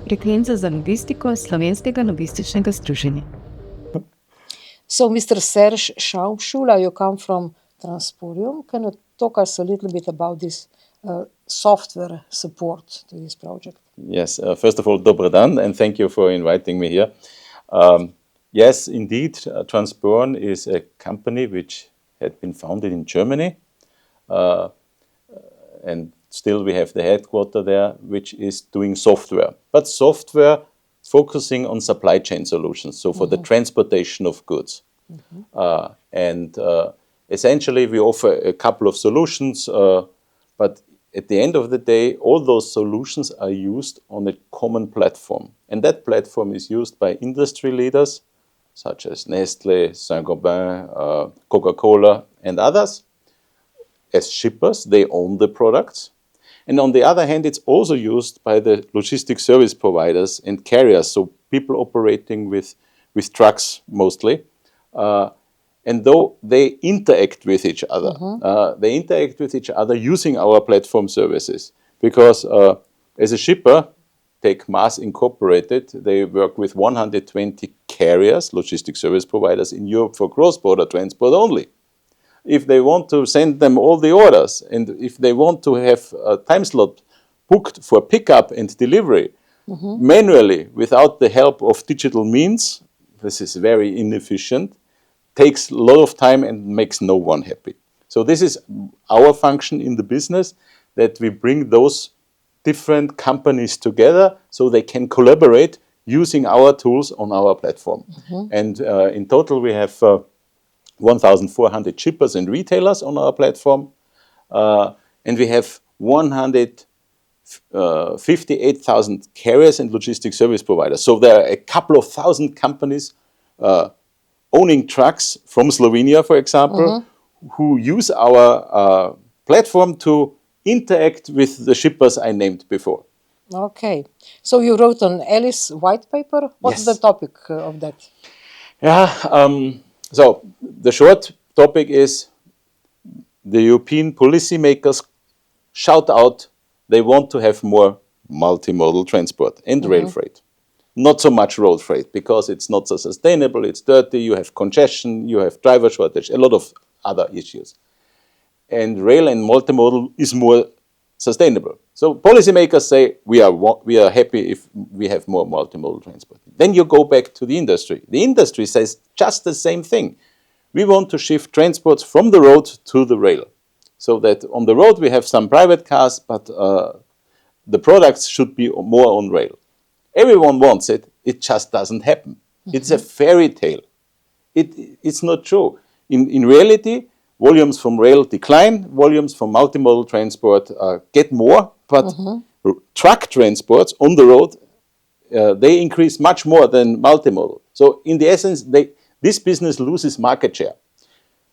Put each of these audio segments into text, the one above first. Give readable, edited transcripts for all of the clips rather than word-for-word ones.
Frekvenca za logistiko Slovenskega logističnega združenja. So, Mr. Serge Schamscula, you come from Transporeon. Can you talk us a little bit about this software support to this project? Yes, first of all, dober dan, and thank you for inviting me here. Yes, indeed, Transporeon is a company which had been founded in Germany, and still we have the headquarters there, which is doing software. But software focusing on supply chain solutions, so for the transportation of goods. Essentially, we offer a couple of solutions, but at the end of the day, all those solutions are used on a common platform. And that platform is used by industry leaders, such as Nestle, Saint-Gobain, Coca-Cola, and others. As shippers, they own the products. And on the other hand, it's also used by the logistics service providers and carriers, so people operating with trucks mostly. And though they interact with each other, they interact with each other using our platform services. Because as a shipper, take Mass Incorporated, they work with 120 carriers, logistics service providers in Europe for cross-border transport only. If they want to send them all the orders, and if they want to have a time slot booked for pickup and delivery manually without the help of digital means, this is very inefficient, takes a lot of time and makes no one happy. So this is our function in the business, that we bring those different companies together so they can collaborate using our tools on our platform. And in total we have 1,400 shippers and retailers on our platform, and we have 158,000 carriers and logistics service providers. So there are a couple of thousand companies owning trucks from Slovenia, for example, who use our platform to interact with the shippers I named before. Okay. So you wrote an Alice white paper. What's the topic of that? Yeah. So the short topic is the European policymakers shout out they want to have more multimodal transport and rail freight. Not so much road freight, because it's not so sustainable, it's dirty, you have congestion, you have driver shortage, a lot of other issues. And rail and multimodal is more sustainable. So policymakers say we are happy if we have more multimodal transport. Then you go back to the industry. The industry says just the same thing. We want to shift transports from the road to the rail, so that on the road we have some private cars, but the products should be more on rail. Everyone wants it, it just doesn't happen. It's a fairy tale. It's not true. In reality, volumes from rail decline, volumes from multimodal transport get more, but truck transports on the road, they increase much more than multimodal. So in the essence, this business loses market share.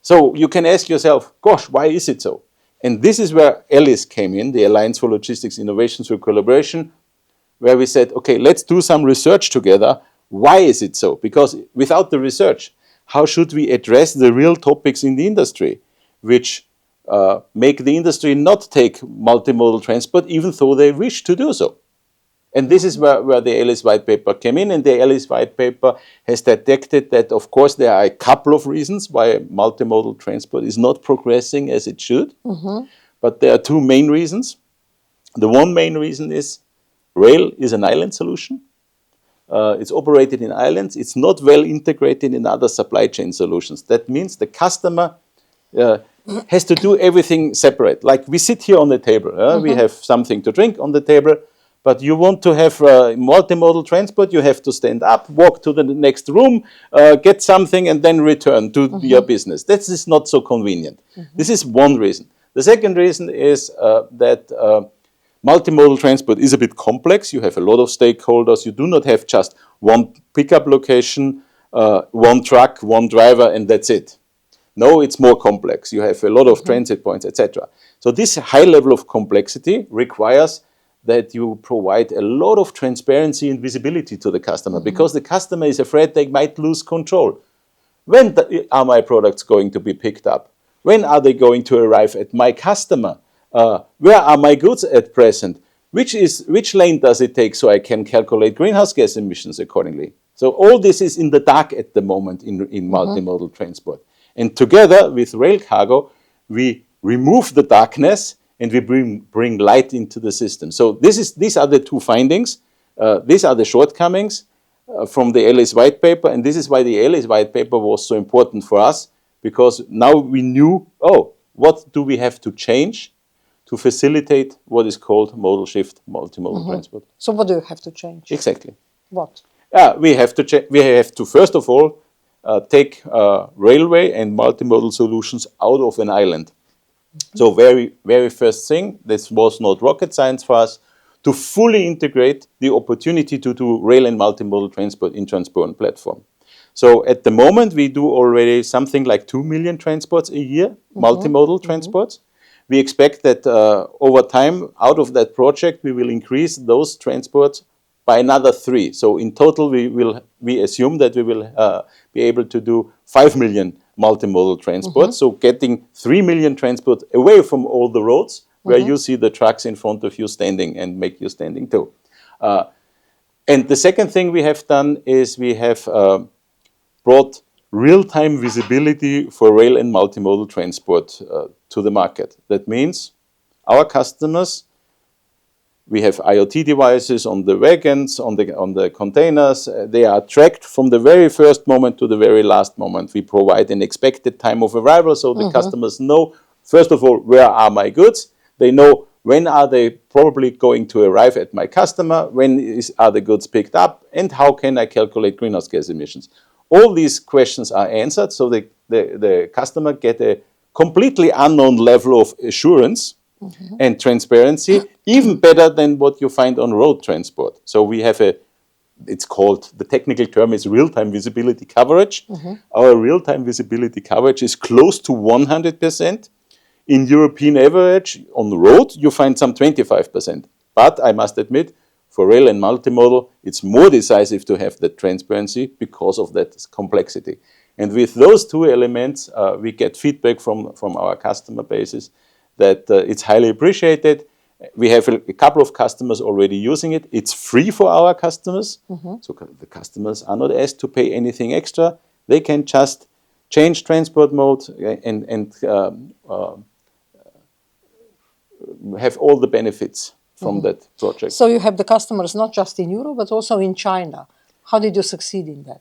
So you can ask yourself, gosh, why is it so? And this is where ALICE came in, the Alliance for Logistics Innovation through Collaboration, where we said, okay, let's do some research together. Why is it so? Because without the research, how should we address the real topics in the industry, which make the industry not take multimodal transport, even though they wish to do so? And this is where the ALICE white paper came in, and the ALICE white paper has detected that, of course, there are a couple of reasons why multimodal transport is not progressing as it should. But there are two main reasons. The one main reason is rail is an island solution. It's operated in islands. It's not well integrated in other supply chain solutions. That means the customer has to do everything separate. Like we sit here on the table. We have something to drink on the table. But you want to have multimodal transport, you have to stand up, walk to the next room, get something, and then return to your business. This is not so convenient. This is one reason. The second reason is that multimodal transport is a bit complex. You have a lot of stakeholders. You do not have just one pickup location, one truck, one driver, and that's it. No, it's more complex. You have a lot of transit points, etc. So this high level of complexity requires that you provide a lot of transparency and visibility to the customer, because the customer is afraid they might lose control. When are my products going to be picked up? When are they going to arrive at my customer? Where are my goods at present? which lane does it take so I can calculate greenhouse gas emissions accordingly. So all this is in the dark at the moment in multimodal transport. And together with rail cargo, we remove the darkness and we bring light into the system. So these are the two findings. These are the shortcomings from the Ellis white paper, and this is why the Ellis white paper was so important for us, because now we knew, what do we have to change to facilitate what is called modal shift multimodal transport. So what do you have to change? Exactly. What? We have to first of all take railway and multimodal solutions out of an island. So very, very first thing, this was not rocket science for us, to fully integrate the opportunity to do rail and multimodal transport in Transporeon platform. So at the moment, we do already something like 2 million transports a year, multimodal transports. We expect that over time, out of that project, we will increase those transports by another 3. So in total, we assume that we will be able to do 5 million multimodal transports. So getting 3 million transports away from all the roads where you see the trucks in front of you standing and make you standing too. And the second thing we have done is we have brought real-time visibility for rail and multimodal transport to the market. That means our customers, we have IoT devices on the wagons, on the containers. They are tracked from the very first moment to the very last moment. We provide an expected time of arrival, so the customers know, first of all, where are my goods? They know when are they probably going to arrive at my customer, when are the goods picked up, and how can I calculate greenhouse gas emissions. All these questions are answered, so the customer get a completely unknown level of assurance and transparency, even better than what you find on road transport. So we have it's called, the technical term is real-time visibility coverage. Our real-time visibility coverage is close to 100%. In European average, on the road, you find some 25%. But I must admit, for rail and multimodal, it's more decisive to have that transparency because of that complexity. And with those two elements, we get feedback from our customer bases that it's highly appreciated. We have a couple of customers already using it. It's free for our customers. So the customers are not asked to pay anything extra. They can just change transport mode and have all the benefits from that project. So you have the customers not just in Europe, but also in China. How did you succeed in that?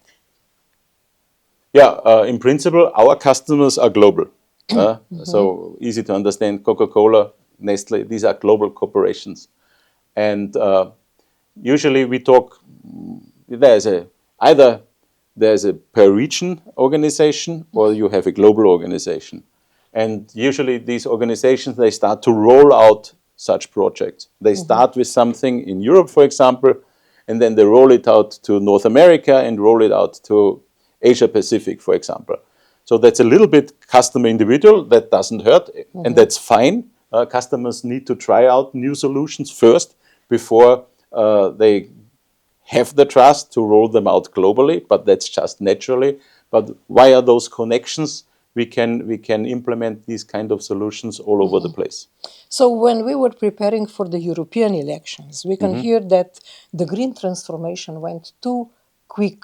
Yeah, in principle, our customers are global. So easy to understand, Coca-Cola, Nestle, these are global corporations. And usually we talk, either there's a per region organization or you have a global organization. And usually these organizations, they start to roll out such projects. They start with something in Europe, for example, and then they roll it out to North America and roll it out to Asia Pacific, for example. So that's a little bit customer individual. That doesn't hurt, and that's fine. Customers need to try out new solutions first before they have the trust to roll them out globally, but that's just naturally. But via those connections, we can implement these kind of solutions all over the place. So when we were preparing for the European elections, we can hear that the green transformation went too quick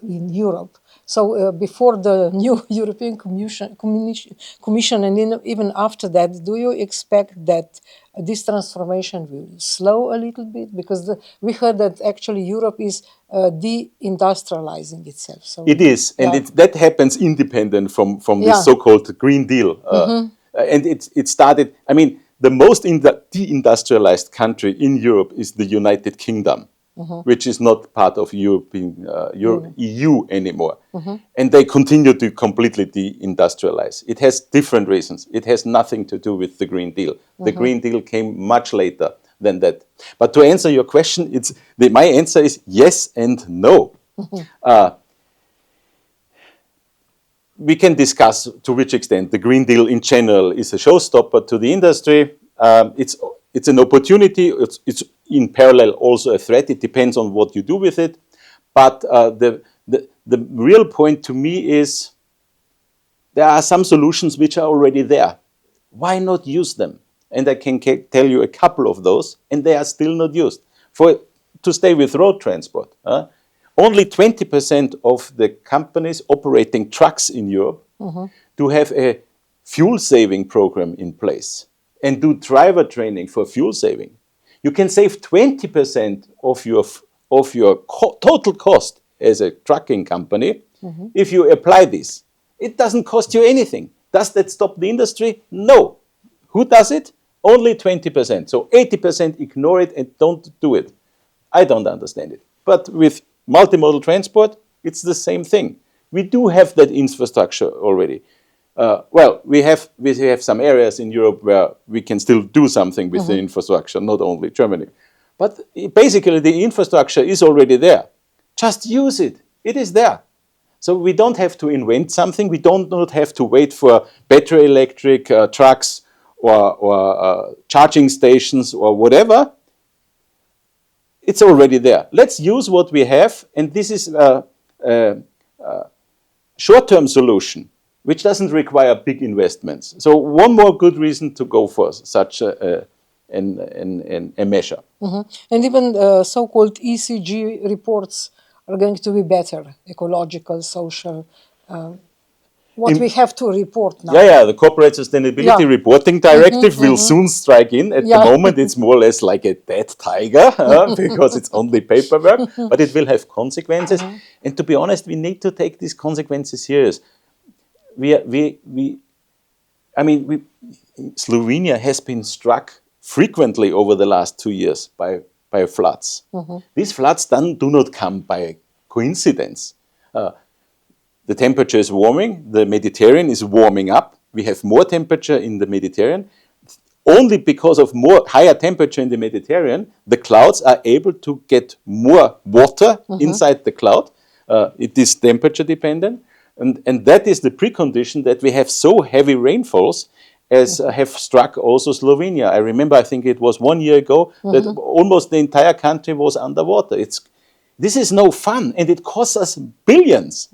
in Europe. So before the new European Commission and even after that, do you expect that this transformation will slow a little bit? Because we heard that actually Europe is deindustrializing itself. So it is, and that happens independent from this so-called Green Deal. And it started, I mean, the most deindustrialized country in Europe is the United Kingdom, which is not part of EU anymore. And they continue to completely deindustrialize. It has different reasons. It has nothing to do with the Green Deal. The Green Deal came much later than that. But to answer your question, my answer is yes and no. We can discuss to which extent the Green Deal in general is a showstopper to the industry. It's an opportunity. It's in parallel also a threat. It depends on what you do with it. But the real point to me is there are some solutions which are already there. Why not use them? and I can tell you a couple of those, and they are still not used. To stay with road transport, only 20% of the companies operating trucks in Europe do have a fuel saving program in place and do driver training for fuel saving. You can save 20% of your total cost as a trucking company if you apply this. It doesn't cost you anything. Does that stop the industry? No. Who does it? Only 20%. So 80% ignore it and don't do it. I don't understand it. But with multimodal transport, it's the same thing. We do have that infrastructure already. Well, we have some areas in Europe where we can still do something with the infrastructure, not only Germany. But basically, the infrastructure is already there. Just use it. It is there. So we don't have to invent something. We don't not have to wait for battery electric trucks or charging stations or whatever. It's already there. Let's use what we have, and this is a short-term solution, which doesn't require big investments. So one more good reason to go for such a measure. And even so-called ECG reports are going to be better, ecological, social. What we have to report now. Yeah, the Corporate Sustainability Reporting Directive will soon strike in. At the moment, it's more or less like a dead tiger because it's only paperwork, but it will have consequences. And to be honest, we need to take these consequences serious. Slovenia has been struck frequently over the last 2 years by floods. These floods do not come by coincidence. The temperature is warming, the Mediterranean is warming up. We have more temperature in the Mediterranean. Only because of higher temperature in the Mediterranean, the clouds are able to get more water inside the cloud. It is temperature dependent. And that is the precondition that we have so heavy rainfalls as have struck also Slovenia. I remember, I think it was 1 year ago, that almost the entire country was underwater. This is no fun, and it costs us billions.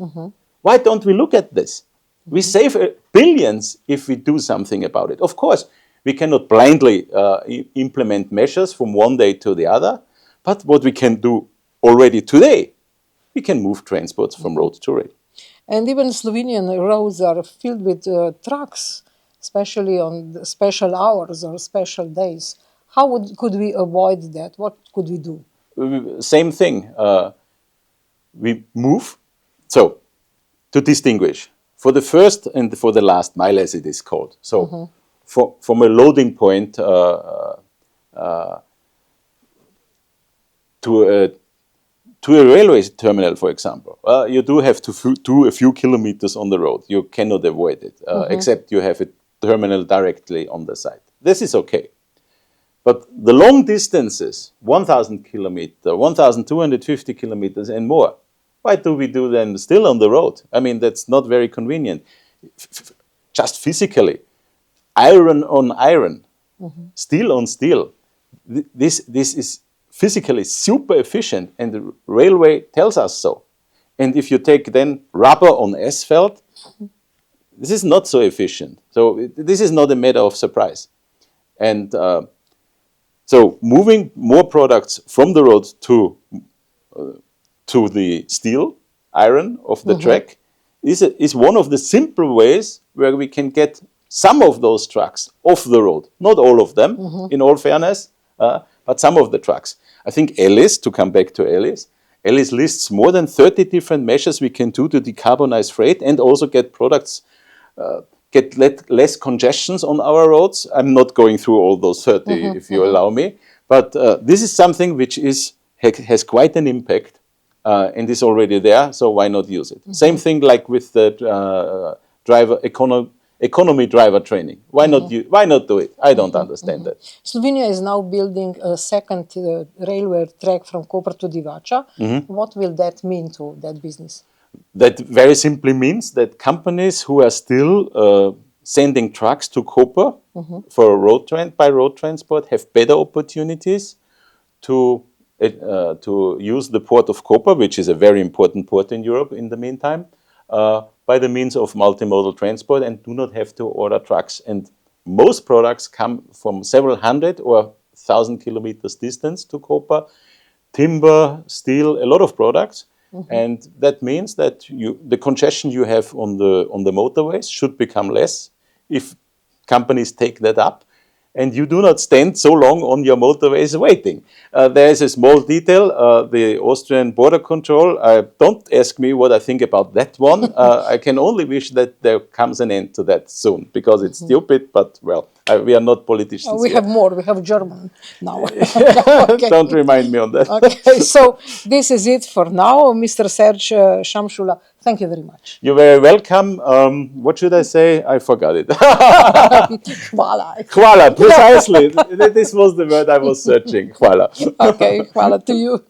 Why don't we look at this? We save billions if we do something about it. Of course, we cannot blindly implement measures from one day to the other, but what we can do already today, we can move transports from road to rail. And even Slovenian roads are filled with trucks, especially on the special hours or special days. How could we avoid that? What could we do? Same thing. We move. So, to distinguish, for the first and for the last mile, as it is called. So, from a loading point to a railway terminal, for example, you do have to do a few kilometers on the road. You cannot avoid it, except you have a terminal directly on the site. This is okay. But the long distances, 1,000 kilometers, 1,250 kilometers and more, why do we do them still on the road? I mean, that's not very convenient. Just physically, iron on iron, steel on steel. This is physically super efficient, and the railway tells us so. And if you take then rubber on asphalt, this is not so efficient. So this is not a matter of surprise. And so moving more products from the road to the steel, iron of the track is one of the simple ways where we can get some of those trucks off the road. Not all of them, in all fairness, but some of the trucks. I think Alice, to come back to Alice lists more than 30 different measures we can do to decarbonize freight and also get products, get less congestions on our roads. I'm not going through all those 30, if you allow me. But this is something which has quite an impact. And is already there, so why not use it? Same thing like with the economy driver training. Why not do it? I don't understand that. Slovenia is now building a second railway track from Koper to Divača. What will that mean to that business? That very simply means that companies who are still sending trucks to Koper for by road transport have better opportunities to use the port of Koper, which is a very important port in Europe in the meantime, by the means of multimodal transport, and do not have to order trucks and most products come from several hundred or 1,000 kilometers distance to Koper. Timber, steel, a lot of products. And that means that the congestion you have on the motorways should become less if companies take that up. And you do not stand so long on your motorways waiting. There is a small detail, the Austrian border control. Don't ask me what I think about that one. I can only wish that there comes an end to that soon, because it's stupid, but well, we are not politicians. We have more, we have German now. Okay. Don't remind me on that. Okay, so this is it for now. Mr. Serge Schamscula, thank you very much. You're very welcome. What should I say? I forgot it. Hvala. Hvala, precisely. This was the word I was searching. Hvala. Okay, hvala to you.